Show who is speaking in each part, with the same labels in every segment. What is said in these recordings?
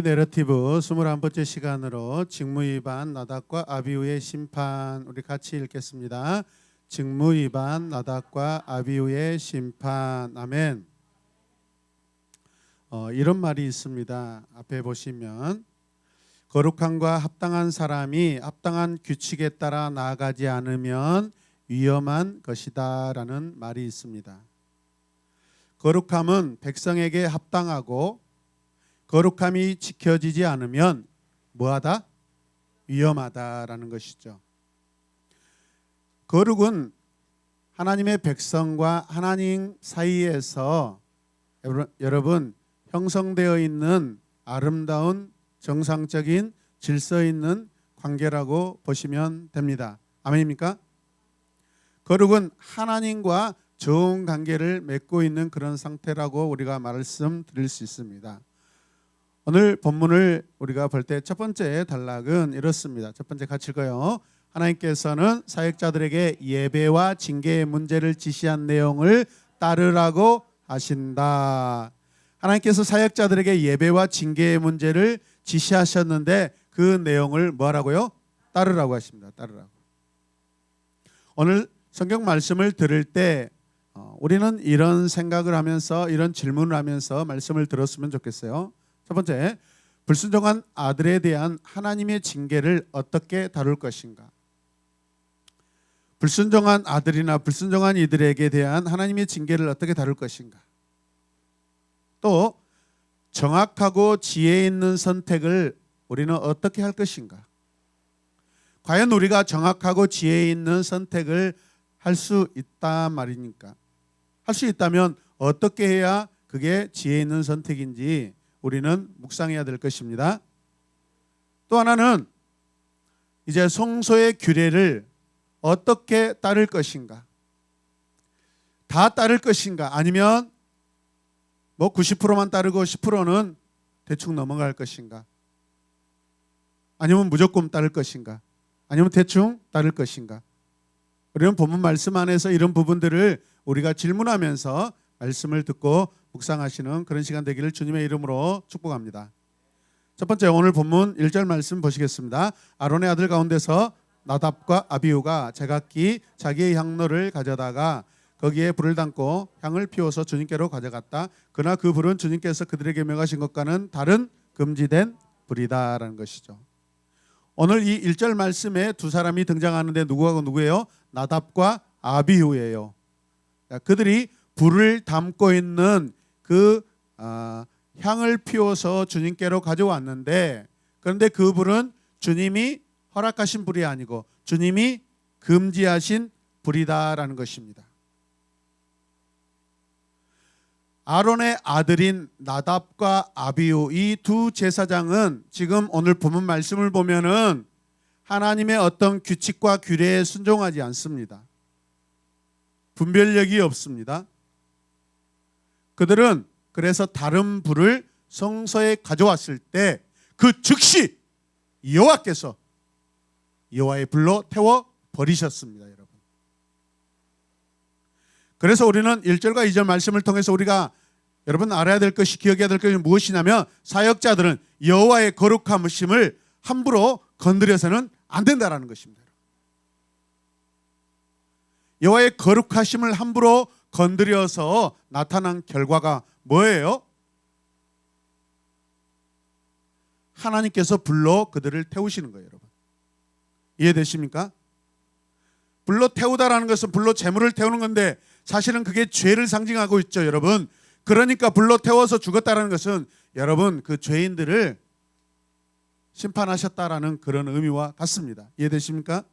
Speaker 1: 내러티브 21번째 시간으로 직무위반 나답과 아비후의 심판, 우리 같이 읽겠습니다. 직무위반 나답과 아비후의 심판. 아멘. 이런 말이 있습니다. 앞에 보시면 거룩함과 합당한 사람이 합당한 규칙에 따라 나아가지 않으면 위험한 것이다 라는 말이 있습니다. 거룩함은 백성에게 합당하고 거룩함이 지켜지지 않으면 뭐하다? 위험하다라는 것이죠. 거룩은 하나님의 백성과 하나님 사이에서 여러분 형성되어 있는 아름다운 정상적인 질서 있는 관계라고 보시면 됩니다. 아멘입니까? 거룩은 하나님과 좋은 관계를 맺고 있는 그런 상태라고 우리가 말씀드릴 수 있습니다. 오늘 본문을 우리가 볼 때 첫 번째 단락은 이렇습니다. 첫 번째 같이 읽어요. 하나님께서는 사역자들에게 예배와 징계의 문제를 지시한 내용을 따르라고 하신다. 하나님께서 사역자들에게 예배와 징계의 문제를 지시하셨는데 그 내용을 뭐하라고요? 따르라고 하십니다. 따르라고. 오늘 성경 말씀을 들을 때 우리는 이런 생각을 하면서 이런 질문을 하면서 말씀을 들었으면 좋겠어요. 첫 번째, 불순종한 아들에 대한 하나님의 징계를 어떻게 다룰 것인가? 불순종한 아들이나 불순종한 이들에게 대한 하나님의 징계를 어떻게 다룰 것인가? 또 정확하고 지혜 있는 선택을 우리는 어떻게 할 것인가? 과연 우리가 정확하고 지혜 있는 선택을 할 수 있단 말이니까? 할 수 있다면 어떻게 해야 그게 지혜 있는 선택인지 우리는 묵상해야 될 것입니다. 또 하나는 이제 성소의 규례를 어떻게 따를 것인가? 다 따를 것인가? 아니면 90%만 따르고 10%는 대충 넘어갈 것인가? 아니면 무조건 따를 것인가? 아니면 대충 따를 것인가? 우리는 본문 말씀 안에서 이런 부분들을 우리가 질문하면서 말씀을 듣고 묵상하시는 그런 시간 되기를 주님의 이름으로 축복합니다. 첫 번째, 오늘 본문 1절 말씀 보시겠습니다. 아론의 아들 가운데서 나답과 아비후가 제각기 자기의 향로를 가져다가 거기에 불을 담고 향을 피워서 주님께로 가져갔다. 그러나 그 불은 주님께서 그들에게 명하신 것과는 다른 금지된 불이다라는 것이죠. 오늘 이 1절 말씀에 두 사람이 등장하는데 누구하고 누구예요? 나답과 아비후예요. 그들이 불을 담고 있는 그 향을 피워서 주님께로 가져왔는데, 그런데 그 불은 주님이 허락하신 불이 아니고 주님이 금지하신 불이다라는 것입니다. 아론의 아들인 나답과 아비후 이 두 제사장은 지금 오늘 본문 말씀을 보면은 하나님의 어떤 규칙과 규례에 순종하지 않습니다. 분별력이 없습니다. 그들은 그래서 다른 불을 성소에 가져왔을 때 그 즉시 여호와께서 여호와의 불로 태워 버리셨습니다, 여러분. 그래서 우리는 1절과 2절 말씀을 통해서 우리가 여러분 알아야 될 것이, 기억해야 될 것이 무엇이냐면 사역자들은 여호와의 거룩함을 함부로 건드려서는 안 된다라는 것입니다. 여호와의 거룩하심을 함부로 건드려서 나타난 결과가 뭐예요? 하나님께서 불로 그들을 태우시는 거예요, 여러분. 이해되십니까? 불로 태우다라는 것은 불로 재물을 태우는 건데 사실은 그게 죄를 상징하고 있죠, 여러분. 그러니까 불로 태워서 죽었다라는 것은 여러분 그 죄인들을 심판하셨다라는 그런 의미와 같습니다. 이해되십니까?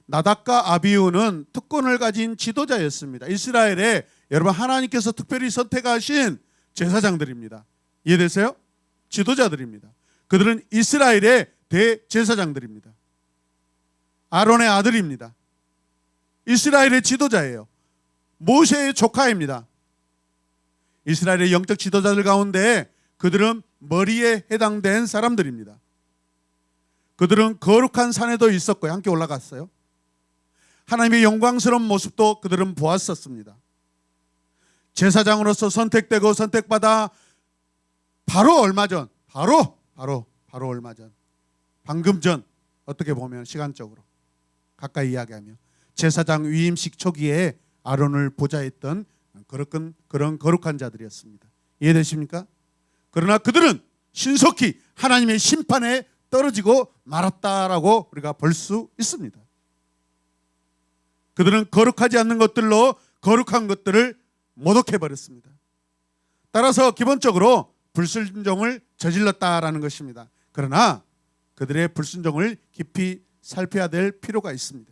Speaker 1: 나답과 아비후는 특권을 가진 지도자였습니다. 이스라엘에 여러분 하나님께서 특별히 선택하신 제사장들입니다. 이해되세요? 지도자들입니다. 그들은 이스라엘의 대제사장들입니다. 아론의 아들입니다. 이스라엘의 지도자예요. 모세의 조카입니다. 이스라엘의 영적 지도자들 가운데 그들은 머리에 해당된 사람들입니다. 그들은 거룩한 산에도 있었고요. 함께 올라갔어요. 하나님의 영광스러운 모습도 그들은 보았었습니다. 제사장으로서 선택되고 선택받아 바로 얼마 전, 바로 얼마 전, 방금 전, 어떻게 보면 시간적으로 가까이 이야기하며 제사장 위임식 초기에 아론을 보좌했던 그런 거룩한 자들이었습니다. 이해되십니까? 그러나 그들은 신속히 하나님의 심판에 떨어지고 말았다라고 우리가 볼 수 있습니다. 그들은 거룩하지 않는 것들로 거룩한 것들을 모독해버렸습니다. 따라서 기본적으로 불순종을 저질렀다라는 것입니다. 그러나 그들의 불순종을 깊이 살펴야 될 필요가 있습니다.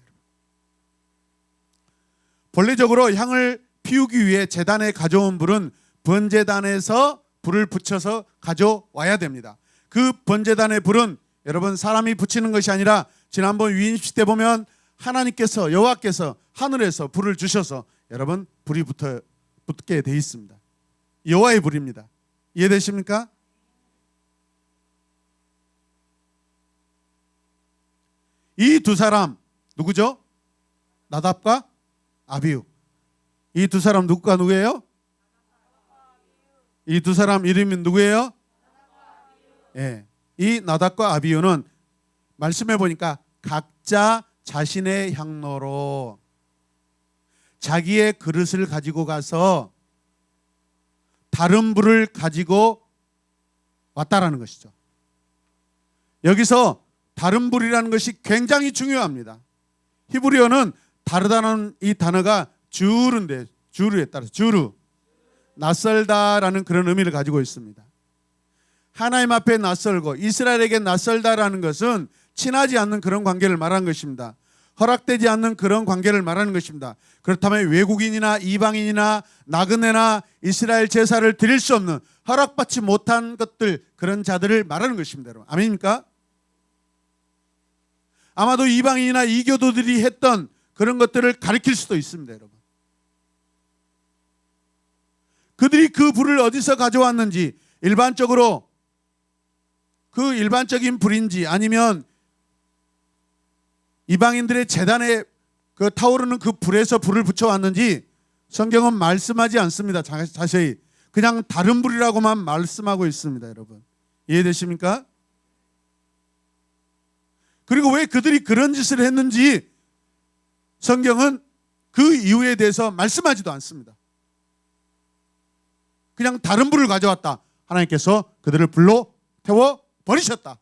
Speaker 1: 본래적으로 향을 피우기 위해 제단에 가져온 불은 번제단에서 불을 붙여서 가져와야 됩니다. 그 번제단의 불은 여러분 사람이 붙이는 것이 아니라 지난번 위임식 때 보면 하나님께서 여호와께서 하늘에서 불을 주셔서 여러분 불이 붙게 돼 있습니다. 여호와의 불입니다. 이해되십니까? 이 두 사람 누구죠? 나답과 아비후. 이 두 사람 누구가 누구예요? 이 두 사람 이름이 누구예요? 예. 이 나답과 아비후는 말씀해 보니까 각자 자신의 향로로 자기의 그릇을 가지고 가서 다른 불을 가지고 왔다라는 것이죠. 여기서 다른 불이라는 것이 굉장히 중요합니다. 히브리어는 다르다는 이 단어가 주르인데 주르에 따라서 주르 낯설다라는 그런 의미를 가지고 있습니다. 하나님 앞에 낯설고 이스라엘에게 낯설다라는 것은 친하지 않는 그런 관계를 말하는 것입니다. 허락되지 않는 그런 관계를 말하는 것입니다. 그렇다면 외국인이나 이방인이나 나그네나 이스라엘 제사를 드릴 수 없는 허락받지 못한 것들 그런 자들을 말하는 것입니다. 여러분. 아멘입니까? 아마도 이방인이나 이교도들이 했던 그런 것들을 가리킬 수도 있습니다. 여러분. 그들이 그 불을 어디서 가져왔는지 일반적으로 그 일반적인 불인지 아니면 이방인들의 제단에 그 타오르는 그 불에서 불을 붙여왔는지 성경은 말씀하지 않습니다. 자세히 그냥 다른 불이라고만 말씀하고 있습니다. 여러분 이해되십니까? 그리고 왜 그들이 그런 짓을 했는지 성경은 그 이유에 대해서 말씀하지도 않습니다. 그냥 다른 불을 가져왔다. 하나님께서 그들을 불로 태워 버리셨다.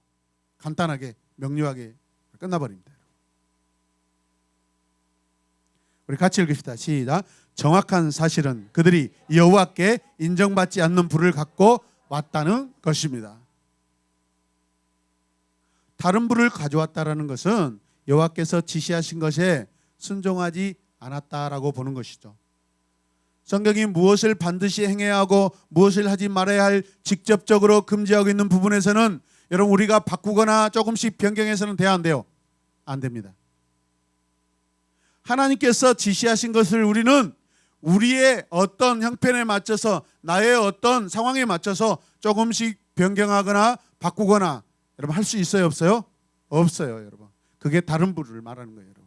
Speaker 1: 간단하게 명료하게 끝나버립니다. 우리 같이 읽읍시다. 시작. 정확한 사실은 그들이 여호와께 인정받지 않는 불을 갖고 왔다는 것입니다. 다른 불을 가져왔다라는 것은 여호와께서 지시하신 것에 순종하지 않았다라고 보는 것이죠. 성경이 무엇을 반드시 행해야 하고 무엇을 하지 말아야 할 직접적으로 금지하고 있는 부분에서는 여러분 우리가 바꾸거나 조금씩 변경해서는 돼야 안 돼요? 안 됩니다. 하나님께서 지시하신 것을 우리는 우리의 어떤 형편에 맞춰서 나의 어떤 상황에 맞춰서 조금씩 변경하거나 바꾸거나 여러분 할 수 있어요? 없어요? 없어요. 여러분 그게 다른 불을 말하는 거예요. 여러분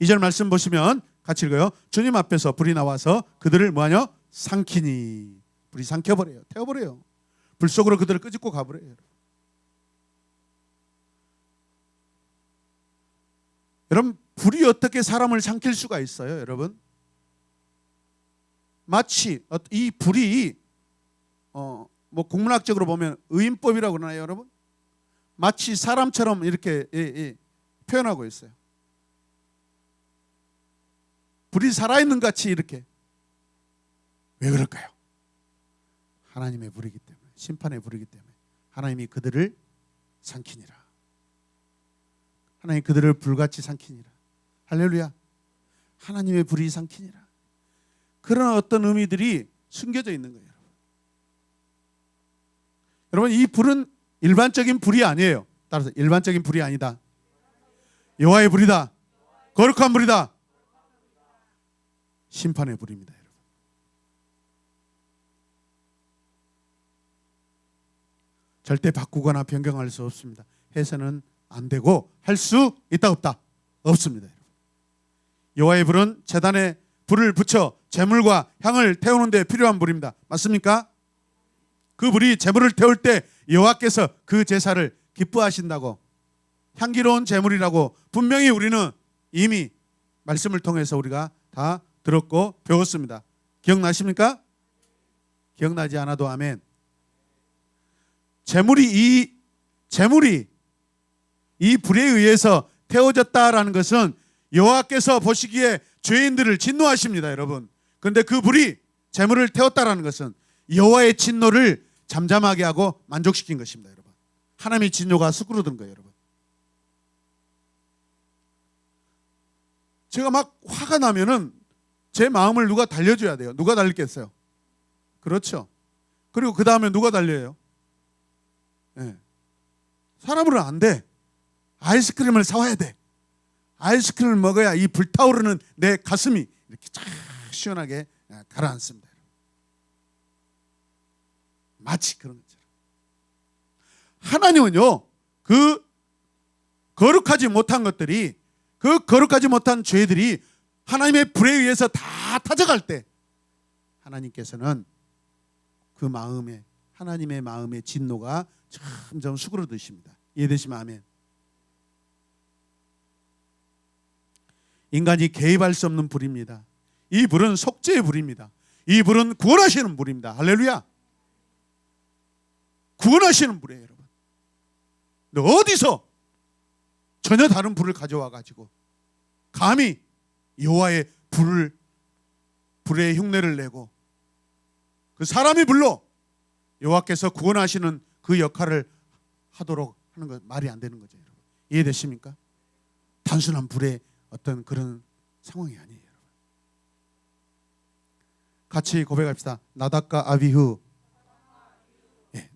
Speaker 1: 2절 말씀 보시면 같이 읽어요. 주님 앞에서 불이 나와서 그들을 뭐하냐? 삼키니. 불이 삼켜버려요. 태워버려요. 불 속으로 그들을 끄집고 가버려요. 여러분. 여러분 불이 어떻게 사람을 삼킬 수가 있어요? 여러분 마치 이 불이 뭐 국문학적으로 보면 의인법이라고 그러나요? 여러분 마치 사람처럼 이렇게 표현하고 있어요. 불이 살아있는 같이 이렇게. 왜 그럴까요? 하나님의 불이기 때문에 심판의 불이기 때문에 하나님이 그들을 삼키니라. 하나님 그들을 불같이 삼키니라. 할렐루야. 하나님의 불이 삼키니라. 그런 어떤 의미들이 숨겨져 있는 거예요. 여러분 이 불은 일반적인 불이 아니에요. 따라서 일반적인 불이 아니다. 여호와의 불이다. 거룩한 불이다. 심판의 불입니다. 여러분. 절대 바꾸거나 변경할 수 없습니다. 해서는 안 되고 할 수 있다 없다? 없습니다. 여호와의 불은 제단에 불을 붙여 제물과 향을 태우는 데 필요한 불입니다. 맞습니까? 그 불이 제물을 태울 때 여호와께서 그 제사를 기뻐하신다고, 향기로운 제물이라고 분명히 우리는 이미 말씀을 통해서 우리가 다 들었고 배웠습니다. 기억나십니까? 기억나지 않아도 아멘. 제물이 이 불에 의해서 태워졌다라는 것은 여호와께서 보시기에 죄인들을 진노하십니다, 여러분. 그런데 그 불이 제물을 태웠다라는 것은 여호와의 진노를 잠잠하게 하고 만족시킨 것입니다, 여러분. 하나님의 진노가 수그러든 거예요, 여러분. 제가 막 화가 나면은 제 마음을 누가 달래줘야 돼요. 누가 달리겠어요? 그렇죠. 그리고 그 다음에 누가 달려요? 네. 사람으로는 안 돼. 아이스크림을 사와야 돼. 아이스크림을 먹어야 이 불타오르는 내 가슴이 이렇게 쫙 시원하게 가라앉습니다. 마치 그런 것처럼 하나님은요, 그 거룩하지 못한 것들이, 그 거룩하지 못한 죄들이 하나님의 불에 의해서 다 타져갈 때 하나님께서는 그 마음에, 하나님의 마음의 진노가 점점 수그러드십니다. 이해되시면 아멘. 인간이 개입할 수 없는 불입니다. 이 불은 속죄의 불입니다. 이 불은 구원하시는 불입니다. 할렐루야. 구원하시는 불이에요, 여러분. 근데 어디서 전혀 다른 불을 가져와 가지고 감히 여호와의 불의 흉내를 내고 그 사람이 불로 여호와께서 구원하시는 그 역할을 하도록 하는 것, 말이 안 되는 거죠, 여러분. 이해되십니까? 단순한 불의 어떤 그런 상황이 아니에요, 여러분. 같이 고백합시다. 나답과 아비후.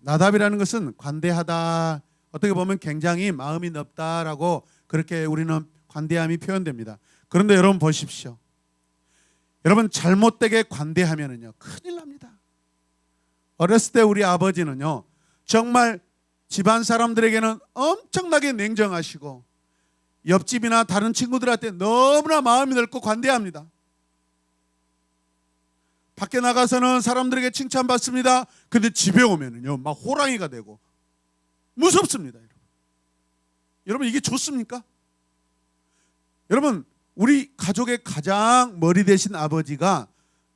Speaker 1: 나답이라는 것은 관대하다, 어떻게 보면 굉장히 마음이 넓다라고 그렇게 우리는 관대함이 표현됩니다. 그런데 여러분 보십시오. 여러분 잘못되게 관대하면은요 큰일 납니다. 어렸을 때 우리 아버지는요 정말 집안 사람들에게는 엄청나게 냉정하시고 옆집이나 다른 친구들한테 너무나 마음이 넓고 관대합니다. 밖에 나가서는 사람들에게 칭찬받습니다. 근데 집에 오면은요 막 호랑이가 되고 무섭습니다, 여러분. 여러분 이게 좋습니까? 여러분 우리 가족의 가장 머리 대신 아버지가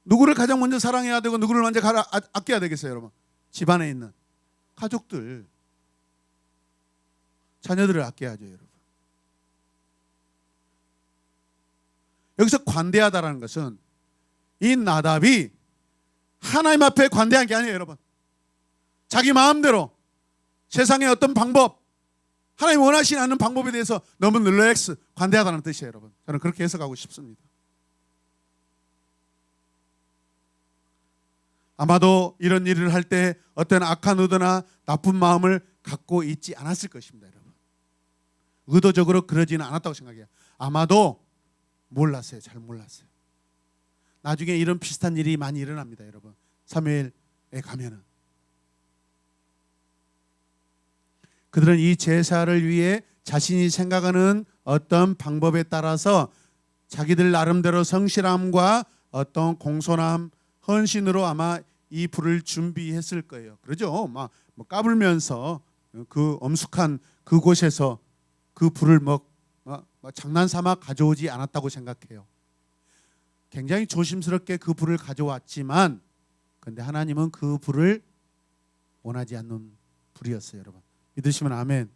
Speaker 1: 누구를 가장 먼저 사랑해야 되고 누구를 먼저 아껴야 되겠어요, 여러분? 집안에 있는 가족들, 자녀들을 아껴야죠, 여러분. 여기서 관대하다라는 것은 이 나답이 하나님 앞에 관대한 게 아니에요, 여러분. 자기 마음대로 세상의 어떤 방법, 하나님 원하시지 않는 방법에 대해서 너무 릴렉스, 관대하다는 뜻이에요, 여러분. 저는 그렇게 해석하고 싶습니다. 아마도 이런 일을 할 때 어떤 악한 의도나 나쁜 마음을 갖고 있지 않았을 것입니다, 여러분. 의도적으로 그러지는 않았다고 생각해요. 아마도 몰랐어요. 잘 몰랐어요. 나중에 이런 비슷한 일이 많이 일어납니다, 여러분. 사무엘에 가면은 그들은 이 제사를 위해 자신이 생각하는 어떤 방법에 따라서 자기들 나름대로 성실함과 어떤 공손함, 헌신으로 아마 이 불을 준비했을 거예요. 그러죠? 막 까불면서 그 엄숙한 그곳에서 그 불을 장난삼아 가져오지 않았다고 생각해요. 굉장히 조심스럽게 그 불을 가져왔지만, 근데 하나님은 그 불을 원하지 않는 불이었어요, 여러분. 믿으시면 아멘.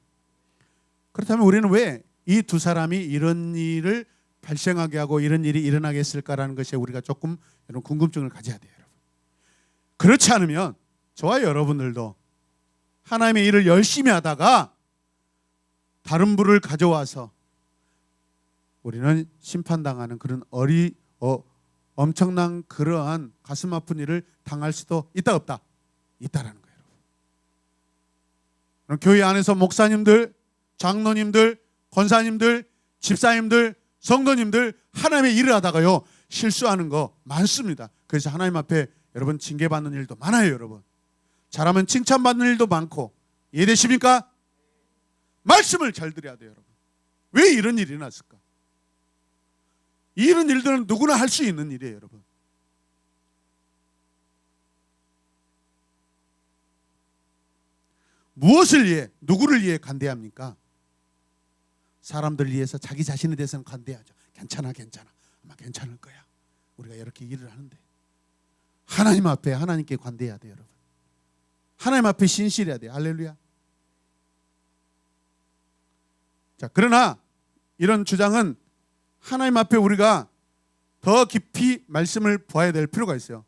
Speaker 1: 그렇다면 우리는 왜 이 두 사람이 이런 일을 발생하게 하고 이런 일이 일어나게 했을까라는 것에 우리가 조금 이런 궁금증을 가져야 돼요, 여러분. 그렇지 않으면 저와 여러분들도 하나님의 일을 열심히 하다가 다른 불을 가져와서 우리는 심판당하는 그런 엄청난 그러한 가슴 아픈 일을 당할 수도 있다 없다? 있다라는 거예요, 여러분. 그럼 교회 안에서 목사님들, 장로님들, 권사님들, 집사님들, 성도님들 하나님의 일을 하다가요 실수하는 거 많습니다. 그래서 하나님 앞에 여러분 징계받는 일도 많아요, 여러분. 잘하면 칭찬받는 일도 많고. 이해되십니까? 말씀을 잘 드려야 돼요, 여러분. 왜 이런 일이 났을까? 이런 일들은 누구나 할 수 있는 일이에요, 여러분. 무엇을 위해, 누구를 위해 관대합니까? 사람들을 위해서 자기 자신에 대해서는 관대하죠. 괜찮아, 아마 괜찮을 거야. 우리가 이렇게 일을 하는데 하나님 앞에 하나님께 관대해야 돼요, 여러분. 하나님 앞에 신실해야 돼요. 할렐루야. 자, 그러나 이런 주장은 하나님 앞에 우리가 더 깊이 말씀을 보아야 될 필요가 있어요.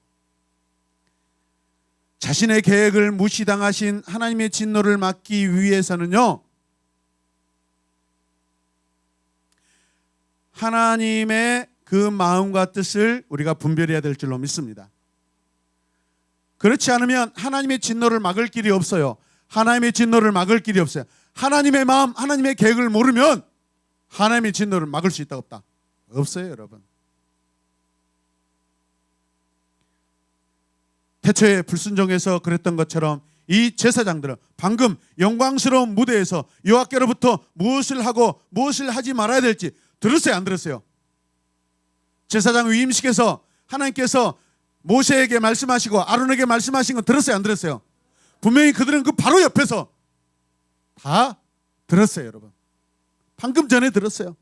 Speaker 1: 자신의 계획을 무시당하신 하나님의 진노를 막기 위해서는요, 하나님의 그 마음과 뜻을 우리가 분별해야 될 줄로 믿습니다. 그렇지 않으면 하나님의 진노를 막을 길이 없어요. 하나님의 진노를 막을 길이 없어요. 하나님의 마음, 하나님의 계획을 모르면 하나님의 진노를 막을 수 있다 없다? 없어요, 여러분. 태초에 불순종해서 그랬던 것처럼 이 제사장들은 방금 영광스러운 무대에서 여호와께로부터 무엇을 하고 무엇을 하지 말아야 될지 들었어요, 안 들었어요? 제사장 위임식에서 하나님께서 모세에게 말씀하시고 아론에게 말씀하신 거 들었어요, 안 들었어요? 분명히 그들은 그 바로 옆에서 다 들었어요, 여러분. 방금 전에 들었어요.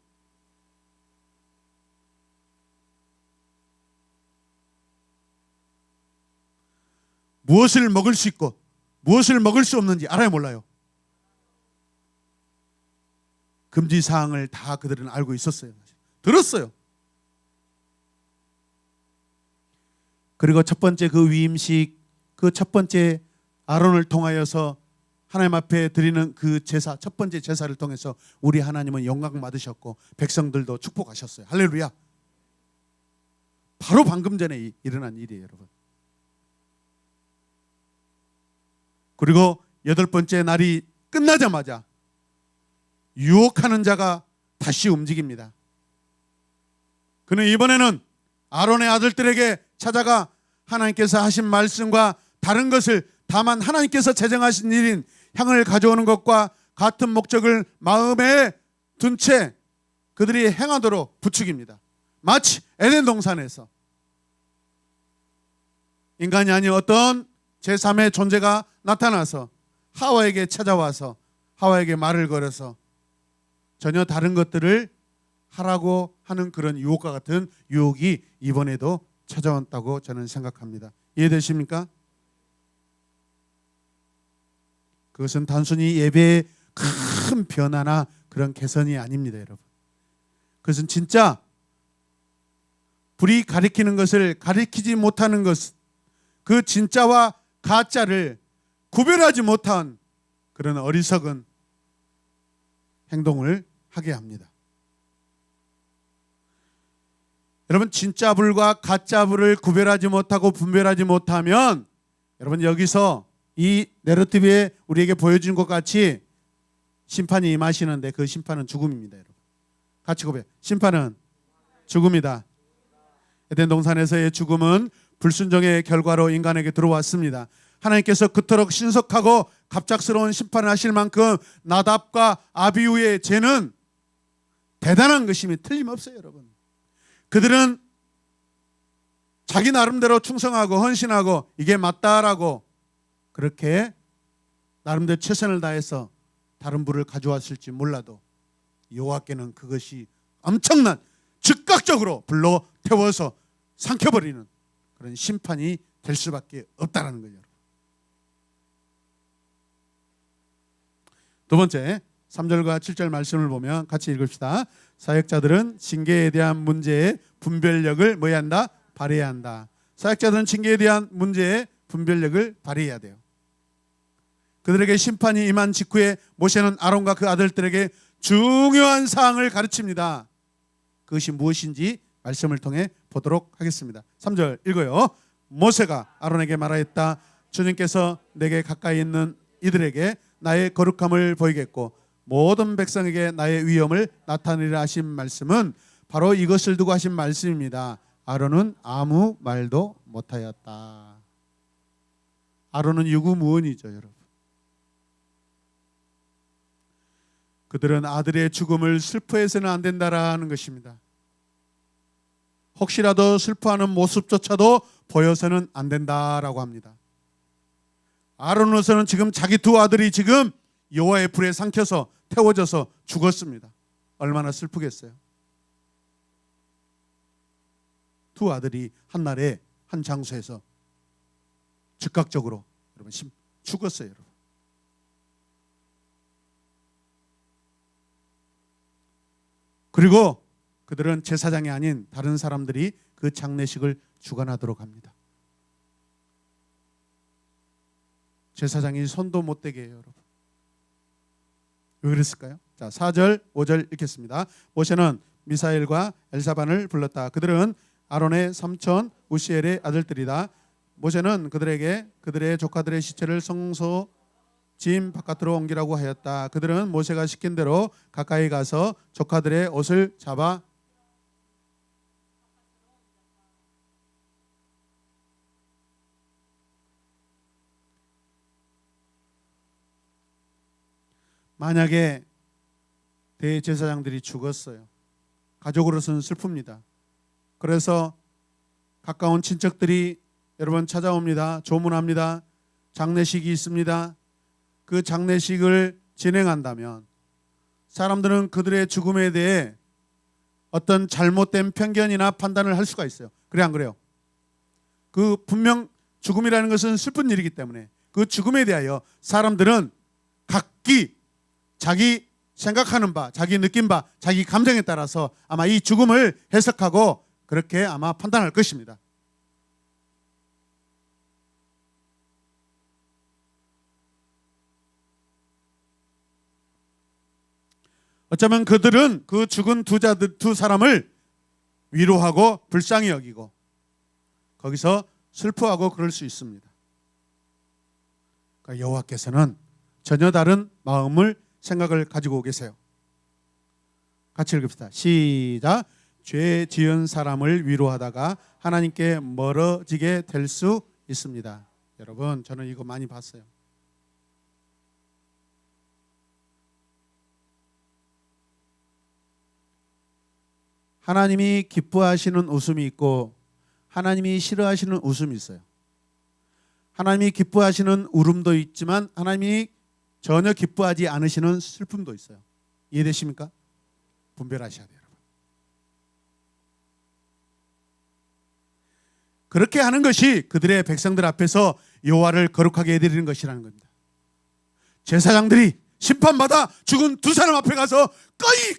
Speaker 1: 무엇을 먹을 수 있고 무엇을 먹을 수 없는지 알아요, 몰라요? 금지 사항을 다 그들은 알고 있었어요. 들었어요. 그리고 첫 번째 그 위임식, 그 첫 번째 아론을 통하여서 하나님 앞에 드리는 그 제사, 첫 번째 제사를 통해서 우리 하나님은 영광 받으셨고 백성들도 축복하셨어요. 할렐루야. 바로 방금 전에 일어난 일이에요, 여러분. 그리고 여덟 번째 날이 끝나자마자 유혹하는 자가 다시 움직입니다. 그는 이번에는 아론의 아들들에게 찾아가 하나님께서 하신 말씀과 다른 것을, 다만 하나님께서 제정하신 일인 향을 가져오는 것과 같은 목적을 마음에 둔 채 그들이 행하도록 부추깁니다. 마치 에덴 동산에서 인간이 아닌 어떤 제3의 존재가 나타나서 하와에게 찾아와서 하와에게 말을 걸어서 전혀 다른 것들을 하라고 하는 그런 유혹과 같은 유혹이 이번에도 찾아왔다고 저는 생각합니다. 이해되십니까? 그것은 단순히 예배의 큰 변화나 그런 개선이 아닙니다, 여러분. 그것은 진짜 불이 가리키는 것을 가리키지 못하는 것, 그 진짜와 가짜를 구별하지 못한 그런 어리석은 행동을 하게 합니다. 여러분, 진짜 불과 가짜 불을 구별하지 못하고 분별하지 못하면 여러분, 여기서 이 내러티브에 우리에게 보여준 것 같이 심판이 임하시는데 그 심판은 죽음입니다, 여러분. 같이 고백. 심판은 죽음이다. 에덴 동산에서의 죽음은 불순종의 결과로 인간에게 들어왔습니다. 하나님께서 그토록 신속하고 갑작스러운 심판을 하실 만큼 나답과 아비후의 죄는 대단한 것임이 틀림없어요, 여러분. 그들은 자기 나름대로 충성하고 헌신하고 이게 맞다라고 그렇게 나름대로 최선을 다해서 다른 불을 가져왔을지 몰라도 여호와께는 그것이 엄청난 즉각적으로 불로 태워서 삼켜버리는 그런 심판이 될 수밖에 없다는 거예요. 두 번째 3절과 7절 말씀을 보면 같이 읽읍시다. 사역자들은 징계에 대한 문제에 분별력을 뭐해야 한다? 발휘해야 한다. 사역자들은 징계에 대한 문제에 분별력을 발휘해야 돼요. 그들에게 심판이 임한 직후에 모세는 아론과 그 아들들에게 중요한 사항을 가르칩니다. 그것이 무엇인지 말씀을 통해 보도록 하겠습니다. 3절 읽어요. 모세가 아론에게 말하였다. 주님께서 내게 가까이 있는 이들에게 나의 거룩함을 보이겠고 모든 백성에게 나의 위엄을 나타내리라 하신 말씀은 바로 이것을 두고 하신 말씀입니다. 아론은 아무 말도 못하였다. 아론은 유구무원이죠, 여러분. 그들은 아들의 죽음을 슬퍼해서는 안 된다라는 것입니다. 혹시라도 슬퍼하는 모습조차도 보여서는 안 된다라고 합니다. 아론으로서는 지금 자기 두 아들이 지금 여호와의 불에 삼켜서 태워져서 죽었습니다. 얼마나 슬프겠어요. 두 아들이 한날에 한 장소에서 즉각적으로 여러분 죽었어요. 여러분. 그리고 그들은 제사장이 아닌 다른 사람들이 그 장례식을 주관하도록 합니다. 제사장이 손도 못 대게 해요, 여러분. 왜 그랬을까요? 자, 4절, 5절 읽겠습니다. 모세는 미사엘과 엘사반을 불렀다. 그들은 아론의 삼촌 우시엘의 아들들이다. 모세는 그들에게 그들의 조카들의 시체를 성소 짐 바깥으로 옮기라고 하였다. 그들은 모세가 시킨 대로 가까이 가서 조카들의 옷을 잡아 만약에 대제사장들이 죽었어요. 가족으로서는 슬픕니다. 그래서 가까운 친척들이 여러분 찾아옵니다. 조문합니다. 장례식이 있습니다. 그 장례식을 진행한다면 사람들은 그들의 죽음에 대해 어떤 잘못된 편견이나 판단을 할 수가 있어요. 그래 안 그래요? 그 분명 죽음이라는 것은 슬픈 일이기 때문에 그 죽음에 대하여 사람들은 각기 자기 생각하는 바, 자기 느낀 바, 자기 감정에 따라서 아마 이 죽음을 해석하고 그렇게 아마 판단할 것입니다. 어쩌면 그들은 그 죽은 두 사람을 위로하고 불쌍히 여기고 거기서 슬퍼하고 그럴 수 있습니다. 그러니까 여호와께서는 전혀 다른 마음을 생각을 가지고 계세요. 같이 읽읍시다. 시작. 죄 지은 사람을 위로하다가 하나님께 멀어지게 될 수 있습니다. 여러분, 저는 이거 많이 봤어요. 하나님이 기뻐하시는 웃음이 있고 하나님이 싫어하시는 웃음이 있어요. 하나님이 기뻐하시는 울음도 있지만 하나님이 전혀 기뻐하지 않으시는 슬픔도 있어요. 이해되십니까? 분별하셔야 돼요, 여러분. 그렇게 하는 것이 그들의 백성들 앞에서 여호와를 거룩하게 해드리는 것이라는 겁니다. 제사장들이 심판받아 죽은 두 사람 앞에 가서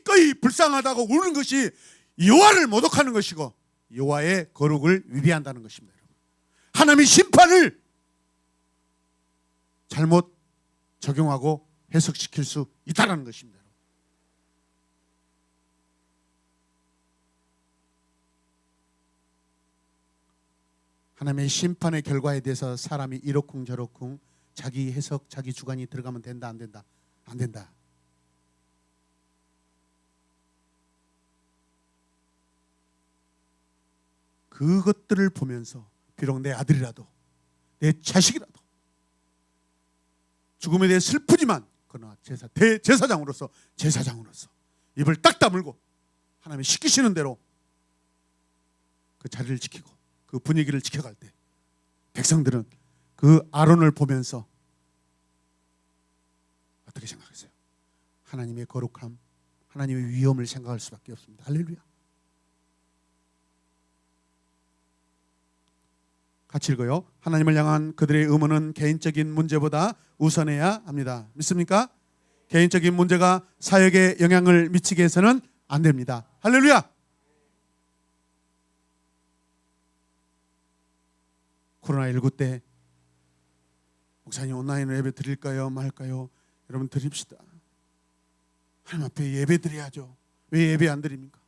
Speaker 1: 꺼이 불쌍하다고 우는 것이 여호와를 모독하는 것이고 여호와의 거룩을 위배한다는 것입니다. 여러분. 하나님의 심판을 잘못 적용하고 해석시킬 수 있다는 것입니다. 하나님의 심판의 결과에 대해서 사람이 이러쿵저러쿵 자기 해석, 자기 주관이 들어가면 된다, 안 된다? 안 된다. 그것들을 보면서 비록 내 아들이라도 내 자식이라도 죽음에 대해 슬프지만 그러나 대제사장으로서 입을 딱 다물고 하나님이 시키시는 대로 그 자리를 지키고 그 분위기를 지켜갈 때 백성들은 그 아론을 보면서 어떻게 생각하세요? 하나님의 거룩함, 하나님의 위엄을 생각할 수밖에 없습니다. 할렐루야. 같이 읽어요. 하나님을 향한 그들의 의무는 개인적인 문제보다 우선해야 합니다. 믿습니까? 개인적인 문제가 사역에 영향을 미치게 해서는 안 됩니다. 할렐루야. 코로나19 때 목사님 온라인으로 예배 드릴까요 말까요? 여러분 드립시다. 하나님 앞에 예배 드려야죠. 왜 예배 안 드립니까?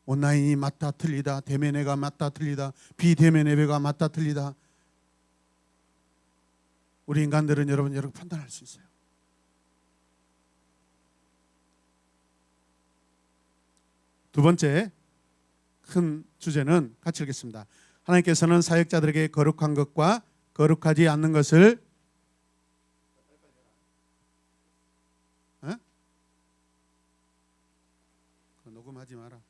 Speaker 1: 온라인이 맞다 틀리다, 대면 예배가 맞다 틀리다, 비대면 예배가 맞다 틀리다. 우리 인간들은 여러분 판단할 수 있어요. 두 번째 큰 주제는 같이 읽겠습니다. 하나님께서는 사역자들에게 거룩한 것과 거룩하지 않는 것을 녹음하지 마라.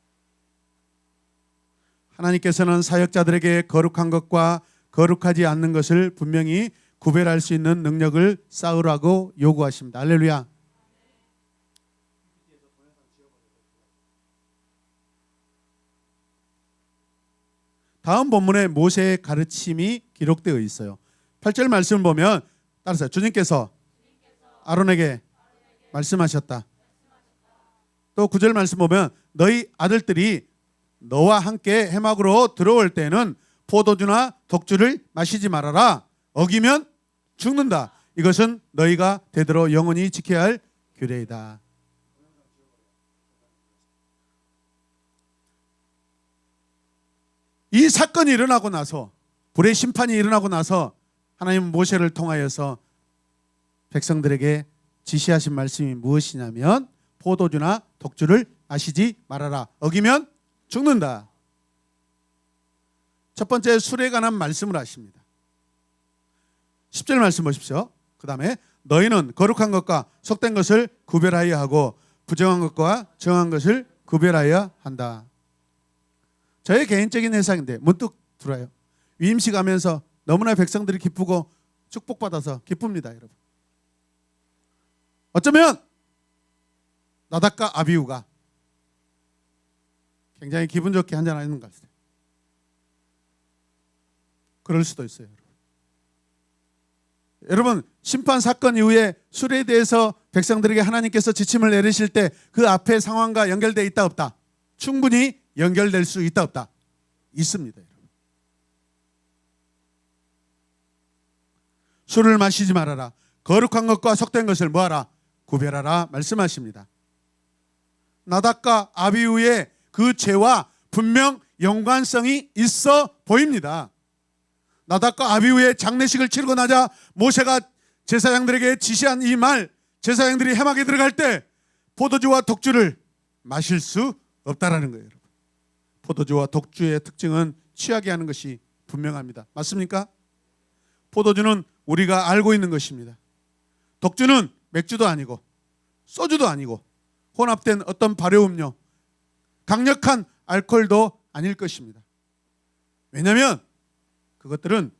Speaker 1: 하나님께서는 사역자들에게 거룩한 것과 거룩하지 않는 것을 분명히 구별할 수 있는 능력을 쌓으라고 요구하십니다. 할렐루야. 다음 본문에 모세의 가르침이 기록되어 있어요. 8절 말씀을 보면 따라서 주님께서 아론에게 말씀하셨다. 또 9절 말씀 보면 너희 아들들이 너와 함께 해막으로 들어올 때는 포도주나 독주를 마시지 말아라. 어기면 죽는다. 이것은 너희가 되도록 영원히 지켜야 할 규례이다. 이 사건이 일어나고 나서, 불의 심판이 일어나고 나서 하나님은 모세를 통하여서 백성들에게 지시하신 말씀이 무엇이냐면 포도주나 독주를 마시지 말아라. 어기면 죽는다. 첫 번째 술에 관한 말씀을 하십니다. 10절 말씀 보십시오. 그 다음에 너희는 거룩한 것과 속된 것을 구별하여 하고 부정한 것과 정한 것을 구별하여 한다. 저의 개인적인 해석인데 문득 들어요. 위임식 하면서 너무나 백성들이 기쁘고 축복받아서 기쁩니다, 여러분. 어쩌면 나답과 아비후가 굉장히 기분 좋게 한잔하는 것 같아요. 그럴 수도 있어요. 여러분, 심판 사건 이후에 술에 대해서 백성들에게 하나님께서 지침을 내리실 때 그 앞에 상황과 연결되어 있다 없다? 충분히 연결될 수 있다 없다? 있습니다. 여러분. 술을 마시지 말아라. 거룩한 것과 속된 것을 뭐하라? 구별하라 말씀하십니다. 나답과 아비후의 그 죄와 분명 연관성이 있어 보입니다. 나답과 아비후의 장례식을 치르고 나자 모세가 제사장들에게 지시한 이 말, 제사장들이 해막에 들어갈 때 포도주와 독주를 마실 수 없다라는 거예요. 여러분. 포도주와 독주의 특징은 취하게 하는 것이 분명합니다. 맞습니까? 포도주는 우리가 알고 있는 것입니다. 독주는 맥주도 아니고 소주도 아니고 혼합된 어떤 발효음료, 강력한 알코올도 아닐 것입니다. 왜냐하면 그것들은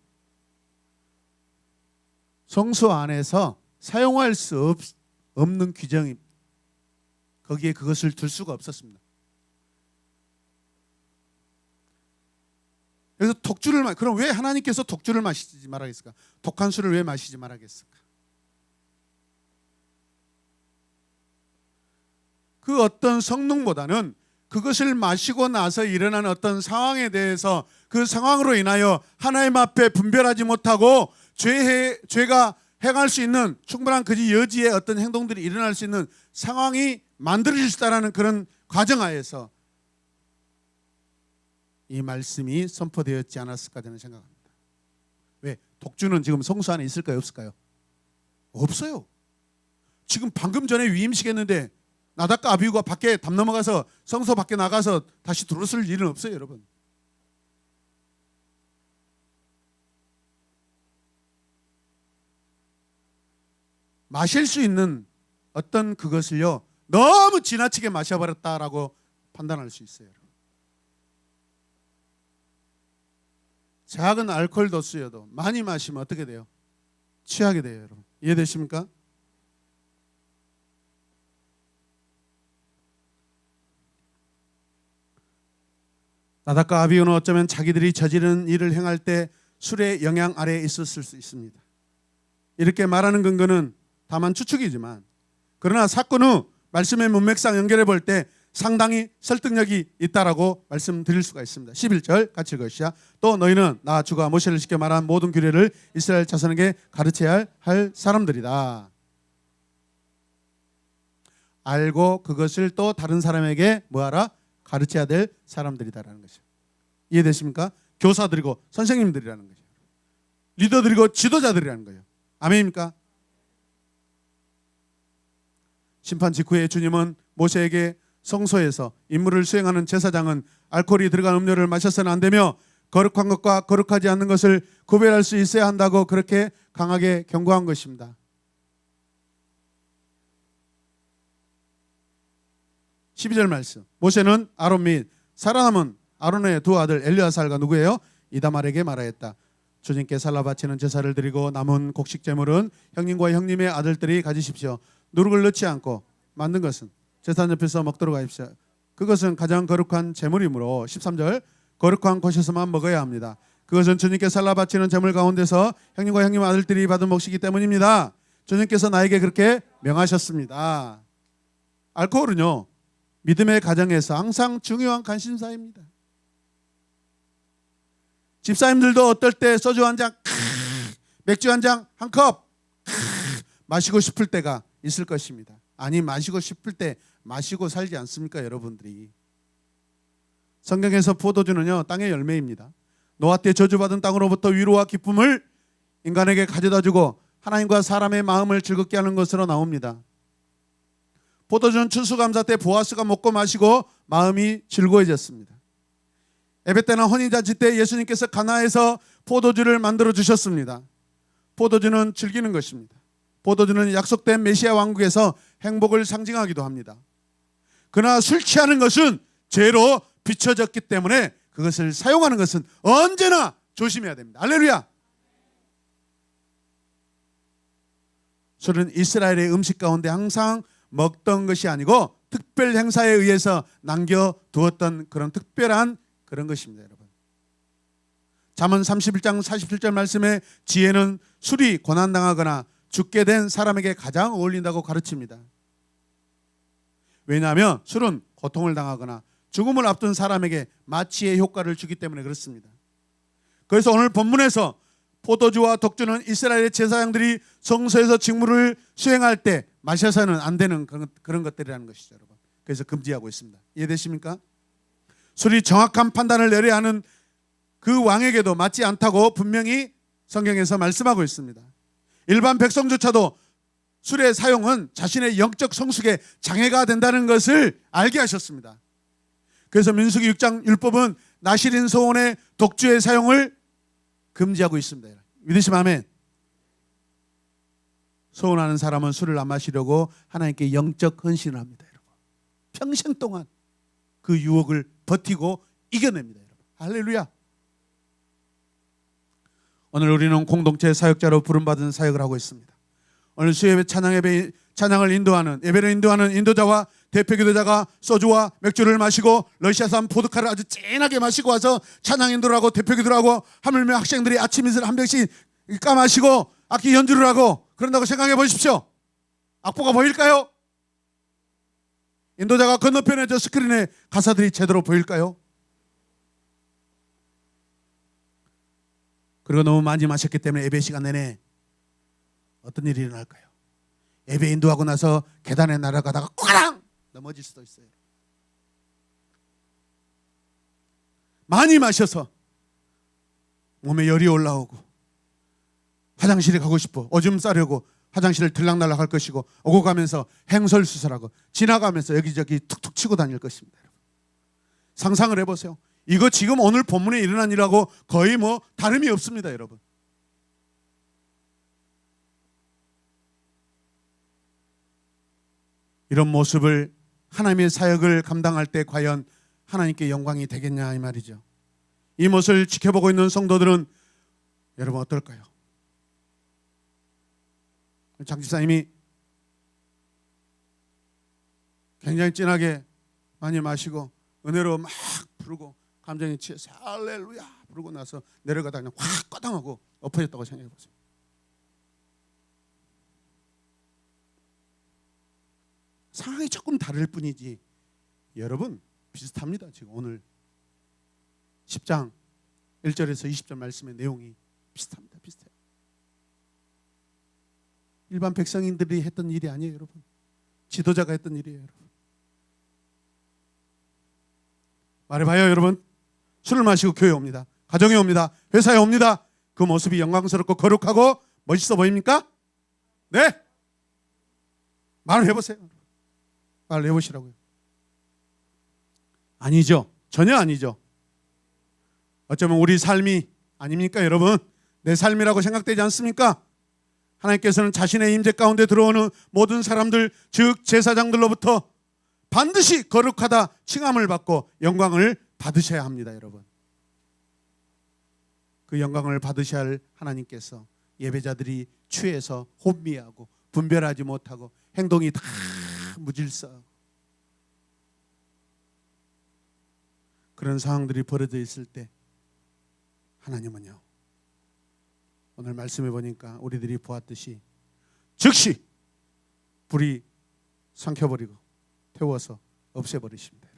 Speaker 1: 성소 안에서 사용할 수 없는 규정입니다. 거기에 그것을 둘 수가 없었습니다. 그래서 그럼 왜 하나님께서 독주를 마시지 말아야겠을까? 독한 술을 왜 마시지 말아야겠을까? 그 어떤 성능보다는 그것을 마시고 나서 일어나는 어떤 상황에 대해서 그 상황으로 인하여 하나님 앞에 분별하지 못하고 죄가 행할 수 있는 충분한 그 여지의 어떤 행동들이 일어날 수 있는 상황이 만들어질 수 있다는 그런 과정하에서 이 말씀이 선포되었지 않았을까 저는 생각합니다. 왜? 독주는 지금 성소 안에 있을까요? 없을까요? 없어요. 지금 방금 전에 위임식 했는데 나답과 아비후가 밖에 담 넘어가서 성소 밖에 나가서 다시 들어설 일은 없어요, 여러분. 마실 수 있는 어떤 그것을요 너무 지나치게 마셔버렸다라고 판단할 수 있어요. 작은 알코올 도수여도 많이 마시면 어떻게 돼요? 취하게 돼요, 여러분. 이해되십니까? 나답과 아비후는 어쩌면 자기들이 저지른 일을 행할 때 술의 영향 아래에 있었을 수 있습니다. 이렇게 말하는 근거는 다만 추측이지만 그러나 사건 후 말씀의 문맥상 연결해 볼 때 상당히 설득력이 있다라고 말씀드릴 수가 있습니다. 11절 같이 읽으시죠. 또 너희는 나 주가 모세를 시켜 말한 모든 규례를 이스라엘 자손에게 가르쳐야 할 사람들이다. 알고 그것을 또 다른 사람에게 뭐하라? 가르쳐야 될 사람들이다라는 것이죠. 이해되십니까? 교사들이고 선생님들이라는 거죠. 리더들이고 지도자들이라는 거예요. 아멘입니까? 심판 직후에 주님은 모세에게 성소에서 임무를 수행하는 제사장은 알코올이 들어간 음료를 마셔서는 안 되며 거룩한 것과 거룩하지 않는 것을 구별할 수 있어야 한다고 그렇게 강하게 경고한 것입니다. 12절 말씀. 모세는 아론 및 살아남은 아론의 두 아들 엘리아살과 누구예요? 이다말에게 말하였다. 주님께 살라 바치는 제사를 드리고 남은 곡식 제물은 형님과 형님의 아들들이 가지십시오. 누룩을 넣지 않고 만든 것은 제사 옆에서 먹도록 하십시오. 그것은 가장 거룩한 제물이므로 13절 거룩한 곳에서만 먹어야 합니다. 그것은 주님께 살라 바치는 제물 가운데서 형님과 형님 아들들이 받은 몫이기 때문입니다. 주님께서 나에게 그렇게 명하셨습니다. 알코올은요, 믿음의 가정에서 항상 중요한 관심사입니다. 집사님들도 어떨 때 소주 한 잔, 맥주 한 잔, 한 컵 마시고 싶을 때가 있을 것입니다. 아니, 마시고 싶을 때 마시고 살지 않습니까, 여러분들이? 성경에서 포도주는요, 땅의 열매입니다. 노아 때 저주받은 땅으로부터 위로와 기쁨을 인간에게 가져다주고 하나님과 사람의 마음을 즐겁게 하는 것으로 나옵니다. 포도주는 추수감사 때 보아스가 먹고 마시고 마음이 즐거워졌습니다. 예배 때나 혼인잔치 때 예수님께서 가나에서 포도주를 만들어 주셨습니다. 포도주는 즐기는 것입니다. 포도주는 약속된 메시아 왕국에서 행복을 상징하기도 합니다. 그러나 술 취하는 것은 죄로 비춰졌기 때문에 그것을 사용하는 것은 언제나 조심해야 됩니다. 할렐루야. 술은 이스라엘의 음식 가운데 항상 먹던 것이 아니고 특별 행사에 의해서 남겨두었던 그런 특별한 그런 것입니다, 여러분. 잠언 31장 47절 말씀에 지혜는 술이 고난당하거나 죽게 된 사람에게 가장 어울린다고 가르칩니다. 왜냐하면 술은 고통을 당하거나 죽음을 앞둔 사람에게 마취의 효과를 주기 때문에 그렇습니다. 그래서 오늘 본문에서 포도주와 독주는 이스라엘의 제사장들이 성소에서 직무를 수행할 때 마셔서는 안 되는 그런 것들이라는 것이죠, 여러분. 그래서 금지하고 있습니다. 이해되십니까? 술이 정확한 판단을 내려야 하는 그 왕에게도 맞지 않다고 분명히 성경에서 말씀하고 있습니다. 일반 백성조차도 술의 사용은 자신의 영적 성숙에 장애가 된다는 것을 알게 하셨습니다. 그래서 민수기 6장 율법은 나실인 소원의 독주의 사용을 금지하고 있습니다. 믿으시면 아멘. 소원하는 사람은 술을 안 마시려고 하나님께 영적 헌신을 합니다, 여러분. 평생 동안 그 유혹을 버티고 이겨냅니다, 여러분. 할렐루야. 오늘 우리는 공동체 사역자로 부름받은 사역을 하고 있습니다. 오늘 수요예배 찬양을 인도하는, 예배를 인도하는 인도자와 대표기도자가 소주와 맥주를 마시고 러시아산 보드카를 아주 진하게 마시고 와서 찬양 인도를 하고 대표기도를 하고 하물며 학생들이 아침 인사를 한 병씩 까마시고 악기 연주를 하고 그런다고 생각해 보십시오. 악보가 보일까요? 인도자가 건너편에 저 스크린에 가사들이 제대로 보일까요? 그리고 너무 많이 마셨기 때문에 예배 시간 내내 어떤 일이 일어날까요? 예배 인도하고 나서 계단에 날아가다가 꽝 넘어질 수도 있어요. 많이 마셔서 몸에 열이 올라오고 화장실에 가고 싶어 오줌 싸려고 화장실을 들락날락 할 것이고 오고 가면서 행설수설하고 지나가면서 여기저기 툭툭 치고 다닐 것입니다. 여러분. 상상을 해보세요. 이거 지금 오늘 본문에 일어난 일하고 거의 뭐 다름이 없습니다, 여러분. 이런 모습을 하나님의 사역을 감당할 때 과연 하나님께 영광이 되겠냐 이 말이죠. 이 모습을 지켜보고 있는 성도들은 여러분 어떨까요? 장 집사님이 굉장히 진하게 많이 마시고 은혜로 막 부르고 감정이 취해서 할렐루야 부르고 나서 내려가다 그냥 확 꺼당하고 엎어졌다고 생각해 보세요. 상황이 조금 다를 뿐이지 여러분 비슷합니다. 지금 오늘 10장 1절에서 20절 말씀의 내용이 비슷합니다. 비슷해요. 일반 백성인들이 했던 일이 아니에요, 여러분. 지도자가 했던 일이에요, 여러분. 말해봐요, 여러분. 술을 마시고 교회에 옵니다. 가정에 옵니다. 회사에 옵니다. 그 모습이 영광스럽고 거룩하고 멋있어 보입니까? 네? 말을 해보세요. 말을 해보시라고요. 아니죠. 전혀 아니죠. 어쩌면 우리 삶이 아닙니까, 여러분? 내 삶이라고 생각되지 않습니까? 하나님께서는 자신의 임재 가운데 들어오는 모든 사람들, 즉 제사장들로부터 반드시 거룩하다 칭함을 받고 영광을 받으셔야 합니다, 여러분. 그 영광을 받으셔야 할 하나님께서 예배자들이 취해서 혼미하고 분별하지 못하고 행동이 다 무질서하고 그런 상황들이 벌어져 있을 때 하나님은요, 오늘 말씀해 보니까 우리들이 보았듯이 즉시 불이 삼켜버리고 태워서 없애버리십니다.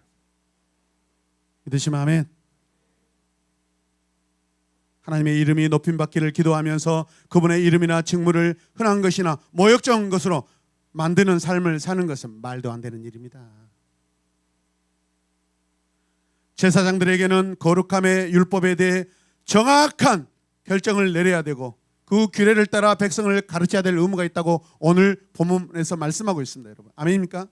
Speaker 1: 믿으시면 아멘. 하나님의 이름이 높임받기를 기도하면서 그분의 이름이나 직무를 흔한 것이나 모욕적인 것으로 만드는 삶을 사는 것은 말도 안 되는 일입니다. 제사장들에게는 거룩함의 율법에 대해 정확한 결정을 내려야 되고 그 규례를 따라 백성을 가르쳐야 될 의무가 있다고 오늘 본문에서 말씀하고 있습니다, 여러분. 아멘입니까?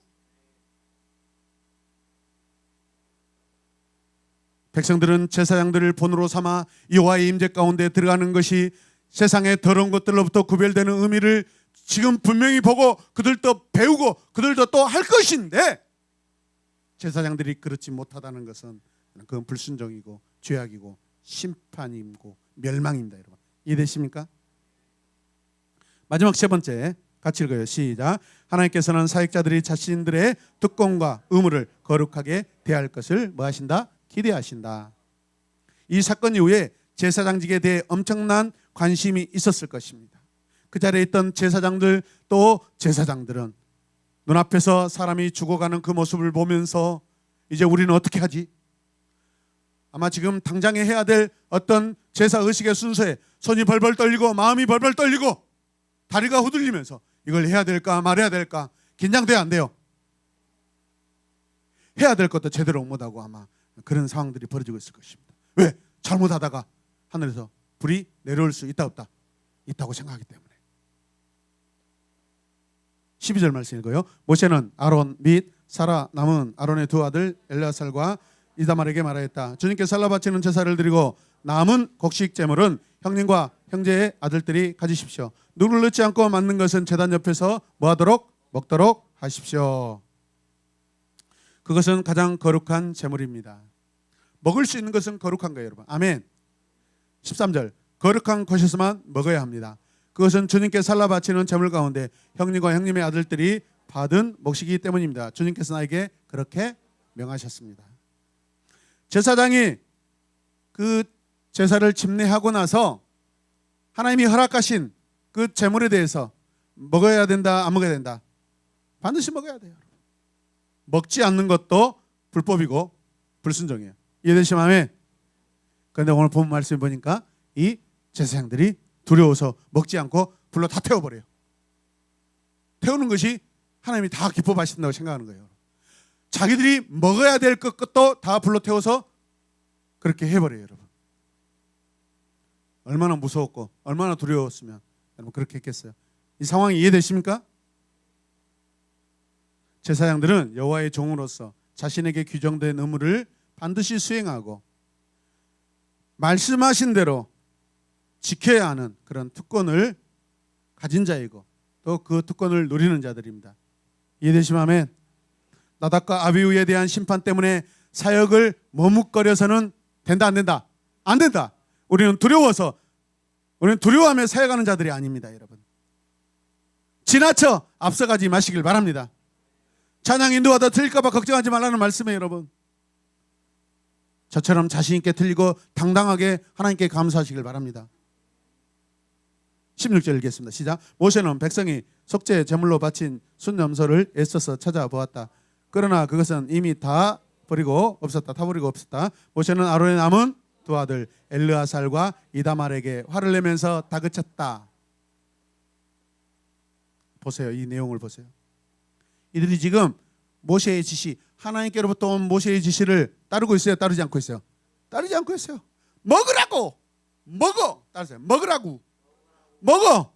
Speaker 1: 백성들은 제사장들을 본으로 삼아 여호와의 임재 가운데 들어가는 것이 세상의 더러운 것들로부터 구별되는 의미를 지금 분명히 보고 그들도 배우고 그들도 또 할 것인데 제사장들이 그렇지 못하다는 것은 그건 불순종이고 죄악이고 심판이고 멸망입니다, 여러분. 이해되십니까? 마지막 세 번째 같이 읽어요. 시작. 하나님께서는 사역자들이 자신들의 특권과 의무를 거룩하게 대할 것을 뭐 하신다? 기대하신다. 이 사건 이후에 제사장직에 대해 엄청난 관심이 있었을 것입니다. 그 자리에 있던 제사장들 또 제사장들은 눈앞에서 사람이 죽어가는 그 모습을 보면서 이제 우리는 어떻게 하지? 아마 지금 당장에 해야 될 어떤 제사 의식의 순서에 손이 벌벌 떨리고 마음이 벌벌 떨리고 다리가 후들리면서 이걸 해야 될까 말해야 될까 긴장돼야 안 돼요. 해야 될 것도 제대로 못하고 아마 그런 상황들이 벌어지고 있을 것입니다. 왜? 잘못하다가 하늘에서 불이 내려올 수 있다 없다? 있다고 생각하기 때문에. 12절 말씀 읽어요. 모세는 아론 및 사라 남은 아론의 두 아들 엘르아살과 이다말에게 말하였다. 주님께 살라 바치는 제사를 드리고 남은 곡식 제물은 형님과 형제의 아들들이 가지십시오. 누구를 넣지 않고 맞는 것은 제단 옆에서 뭐하도록? 먹도록 하십시오. 그것은 가장 거룩한 제물입니다. 먹을 수 있는 것은 거룩한 거예요, 여러분. 아멘. 13절. 거룩한 곳에서만 먹어야 합니다. 그것은 주님께 살라 바치는 제물 가운데 형님과 형님의 아들들이 받은 몫이기 때문입니다. 주님께서 나에게 그렇게 명하셨습니다. 제사장이 그 제사를 집례하고 나서 하나님이 허락하신 그 제물에 대해서 먹어야 된다, 안 먹어야 된다? 반드시 먹어야 돼요. 먹지 않는 것도 불법이고 불순종이에요. 이해되시면 아멘. 그런데 오늘 본 말씀 보니까 이 제사장들이 두려워서 먹지 않고 불로 다 태워버려요. 태우는 것이 하나님이 다 기뻐하신다고 생각하는 거예요. 자기들이 먹어야 될 것도 다 불로 태워서 그렇게 해버려요, 여러분. 얼마나 무서웠고 얼마나 두려웠으면 여러분 그렇게 했겠어요. 이 상황이 이해되십니까? 제사장들은 여호와의 종으로서 자신에게 규정된 의무를 반드시 수행하고 말씀하신 대로 지켜야 하는 그런 특권을 가진 자이고 또 그 특권을 누리는 자들입니다. 이해되시면 아멘. 나답과 아비후에 대한 심판 때문에 사역을 머뭇거려서는 된다 안 된다? 안 된다. 우리는 두려워하며 사역하는 자들이 아닙니다, 여러분. 지나쳐 앞서가지 마시길 바랍니다. 찬양 인도하다 틀릴까 봐 걱정하지 말라는 말씀이에요, 여러분. 저처럼 자신 있게 틀리고 당당하게 하나님께 감사하시길 바랍니다. 16절 읽겠습니다. 시작. 모세는 백성이 속죄 제물로 바친 순염소를 애써서 찾아보았다. 그러나 그것은 이미 다 버리고 없었다. 다 버리고 없었다. 모세는 아론의 남은 두 아들 엘르아살과 이다말에게 화를 내면서 다그쳤다. 보세요. 이 내용을 보세요. 이들이 지금 모세의 지시, 하나님께로부터 온 모세의 지시를 따르고 있어요? 따르지 않고 있어요? 따르지 않고 있어요. 먹으라고! 먹어! 따르세요. 먹으라고! 먹어!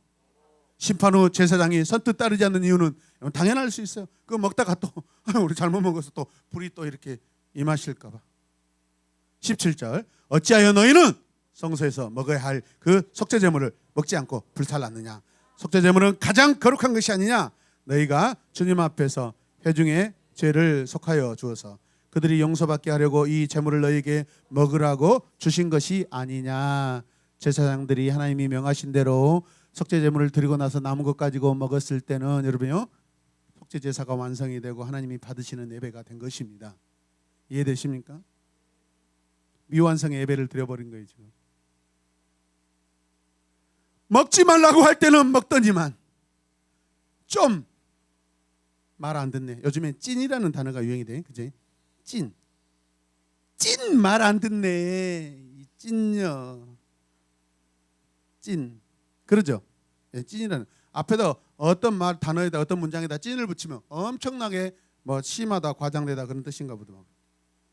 Speaker 1: 심판 후 제사장이 선뜻 따르지 않는 이유는 당연할 수 있어요. 그거 먹다가 또 우리 잘못 먹어서 또 불이 또 이렇게 임하실까 봐. 17절. 어찌하여 너희는 성소에서 먹어야 할 그 속죄제물을 먹지 않고 불살랐느냐? 속죄제물은 가장 거룩한 것이 아니냐? 너희가 주님 앞에서 회중의 죄를 속하여 주어서 그들이 용서받게 하려고 이 제물을 너에게 먹으라고 주신 것이 아니냐. 제사장들이 하나님이 명하신 대로 속죄 제물을 드리고 나서 남은 것 가지고 먹었을 때는 여러분요, 속죄 제사가 완성이 되고 하나님이 받으시는 예배가 된 것입니다. 이해되십니까? 미완성의 예배를 드려버린 거예요. 지금 먹지 말라고 할 때는 먹더니만 좀 말 안 듣네. 요즘에 찐이라는 단어가 유행이 돼. 그지? 찐 말 안 듣네. 이 찐녀. 찐. 그러죠? 예, 찐이라는 앞에다 어떤 말 단어에다 어떤 문장에다 찐을 붙이면 엄청나게 뭐 심하다, 과장되다 그런 뜻인가 보더라고요.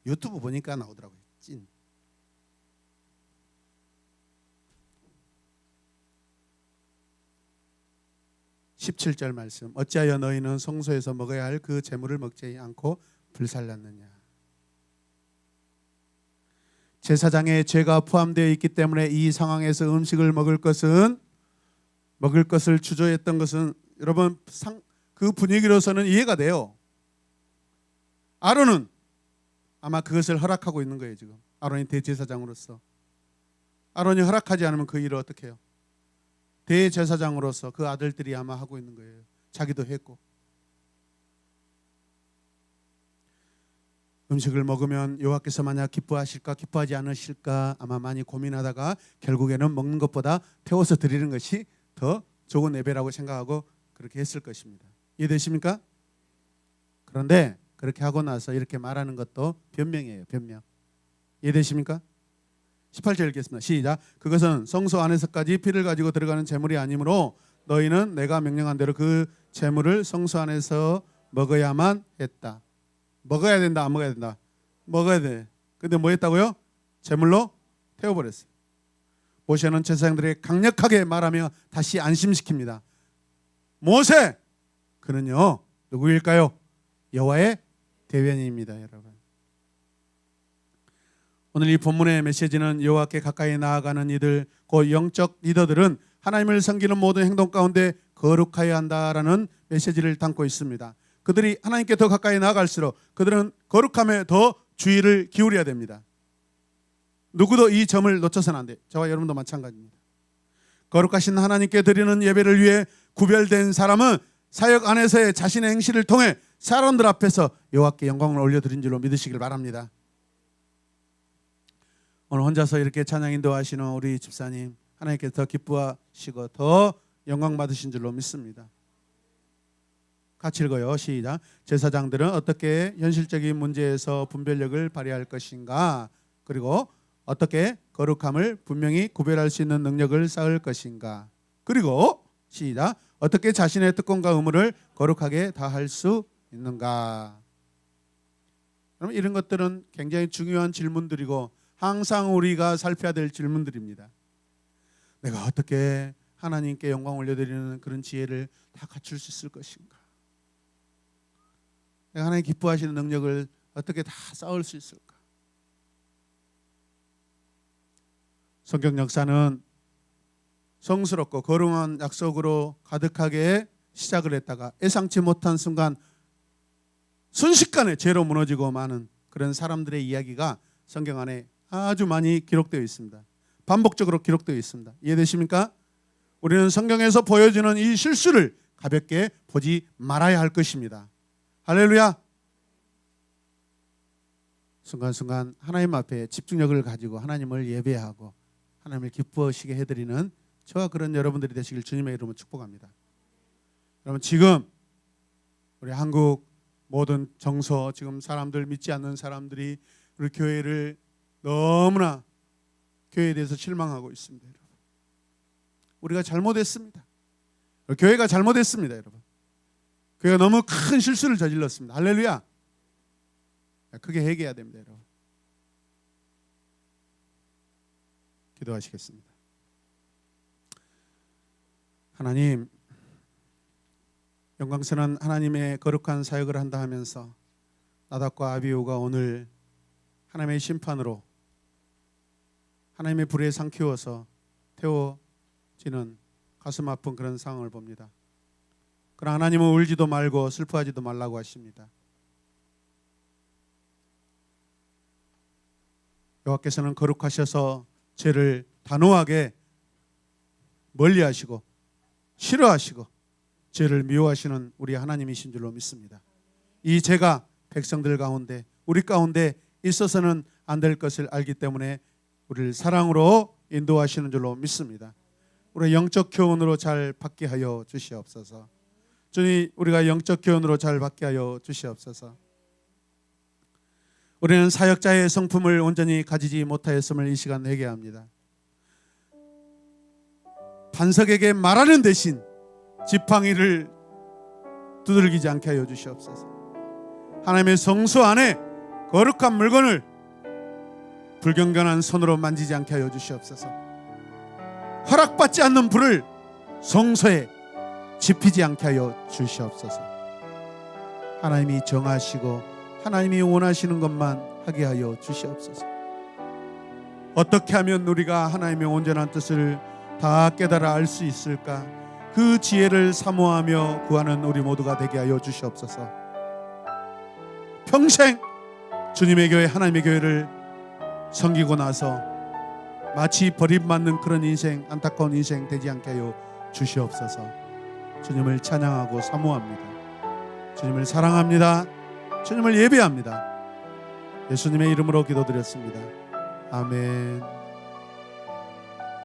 Speaker 1: 유튜브 보니까 나오더라고요. 찐. (17절) 말씀. 어찌하여 너희는 성소에서 먹어야 할 그 제물을 먹지 않고 불살랐느냐. 제사장의 죄가 포함되어 있기 때문에 이 상황에서 음식을 먹을 것을 주저했던 것은 여러분 그 분위기로서는 이해가 돼요. 아론은 아마 그것을 허락하고 있는 거예요. 지금 아론이 대제사장으로서 아론이 허락하지 않으면 그 일을 어떻게 해요? 대제사장으로서 그 아들들이 아마 하고 있는 거예요. 자기도 했고. 음식을 먹으면 여호와께서 만약 기뻐하실까 기뻐하지 않으실까 아마 많이 고민하다가 결국에는 먹는 것보다 태워서 드리는 것이 더 좋은 예배라고 생각하고 그렇게 했을 것입니다. 이해되십니까? 그런데 그렇게 하고 나서 이렇게 말하는 것도 변명이에요. 변명. 이해되십니까? 18절 읽겠습니다. 시작. 그것은 성소 안에서까지 피를 가지고 들어가는 제물이 아니므로 너희는 내가 명령한 대로 그 제물을 성소 안에서 먹어야만 했다. 먹어야 된다, 안 먹어야 된다? 먹어야 돼. 근데 뭐 했다고요? 제물로 태워버렸어요. 모세는 제사장들에게 강력하게 말하며 다시 안심시킵니다. 모세! 그는요 누구일까요? 여호와의 대변인입니다. 여러분, 오늘 이 본문의 메시지는 여호와께 가까이 나아가는 이들, 그 영적 리더들은 하나님을 섬기는 모든 행동 가운데 거룩하여야 한다라는 메시지를 담고 있습니다. 그들이 하나님께 더 가까이 나아갈수록 그들은 거룩함에 더 주의를 기울여야 됩니다. 누구도 이 점을 놓쳐서는 안 돼요. 저와 여러분도 마찬가지입니다. 거룩하신 하나님께 드리는 예배를 위해 구별된 사람은 사역 안에서의 자신의 행실을 통해 사람들 앞에서 여호와께 영광을 올려드린 줄로 믿으시길 바랍니다. 오늘 혼자서 이렇게 찬양 인도하시는 우리 집사님, 하나님께 더 기뻐하시고 더 영광 받으신 줄로 믿습니다. 같이 읽어요. 시작. 제사장들은 어떻게 현실적인 문제에서 분별력을 발휘할 것인가? 그리고 어떻게 거룩함을 분명히 구별할 수 있는 능력을 쌓을 것인가? 그리고 시작. 어떻게 자신의 특권과 의무를 거룩하게 다할 수 있는가? 그럼 이런 것들은 굉장히 중요한 질문들이고 항상 우리가 살펴야 될 질문들입니다. 내가 어떻게 하나님께 영광 올려드리는 그런 지혜를 다 갖출 수 있을 것인가? 내가 하나님 기뻐하시는 능력을 어떻게 다 쌓을 수 있을까? 성경 역사는 성스럽고 거룩한 약속으로 가득하게 시작을 했다가 예상치 못한 순간 순식간에 죄로 무너지고 마는 그런 사람들의 이야기가 성경 안에 아주 많이 기록되어 있습니다. 반복적으로 기록되어 있습니다. 이해되십니까? 우리는 성경에서 보여주는 이 실수를 가볍게 보지 말아야 할 것입니다. 할렐루야. 순간순간 하나님 앞에 집중력을 가지고 하나님을 예배하고 하나님을 기뻐하시게 해드리는 저와 그런 여러분들이 되시길 주님의 이름으로 축복합니다. 여러분, 지금 우리 한국 모든 정서, 지금 사람들, 믿지 않는 사람들이 우리 교회를 너무나 교회에 대해서 실망하고 있습니다. 여러분, 우리가 잘못했습니다. 교회가 잘못했습니다. 여러분, 교회가 너무 큰 실수를 저질렀습니다. 할렐루야. 크게 회개해야 됩니다. 여러분, 기도하시겠습니다. 하나님, 영광스러운 하나님의 거룩한 사역을 한다 하면서 나답과 아비후가 오늘 하나님의 심판으로 하나님의 불에 삼키워서 태워지는 가슴 아픈 그런 상황을 봅니다. 그러나 하나님은 울지도 말고 슬퍼하지도 말라고 하십니다. 여호와께서는 거룩하셔서 죄를 단호하게 멀리하시고 싫어하시고 죄를 미워하시는 우리 하나님이신 줄로 믿습니다. 이 죄가 백성들 가운데 우리 가운데 있어서는 안 될 것을 알기 때문에 우리를 사랑으로 인도하시는 줄로 믿습니다. 우리 영적 교훈으로 잘 받게 하여 주시옵소서. 주님, 우리가 영적 교훈으로 잘 받게 하여 주시옵소서. 우리는 사역자의 성품을 온전히 가지지 못하였음을 이 시간 회개합니다. 반석에게 말하는 대신 지팡이를 두들기지 않게 하여 주시옵소서. 하나님의 성소 안에 거룩한 물건을 불경건한 손으로 만지지 않게 하여 주시옵소서. 허락받지 않는 불을 성소에 지피지 않게 하여 주시옵소서. 하나님이 정하시고 하나님이 원하시는 것만 하게 하여 주시옵소서. 어떻게 하면 우리가 하나님의 온전한 뜻을 다 깨달아 알 수 있을까? 그 지혜를 사모하며 구하는 우리 모두가 되게 하여 주시옵소서. 평생 주님의 교회, 하나님의 교회를 섬기고 나서 마치 버림받는 그런 인생, 안타까운 인생 되지 않게 하여 주시옵소서. 주님을 찬양하고 사모합니다. 주님을 사랑합니다. 주님을 예배합니다. 예수님의 이름으로 기도드렸습니다. 아멘.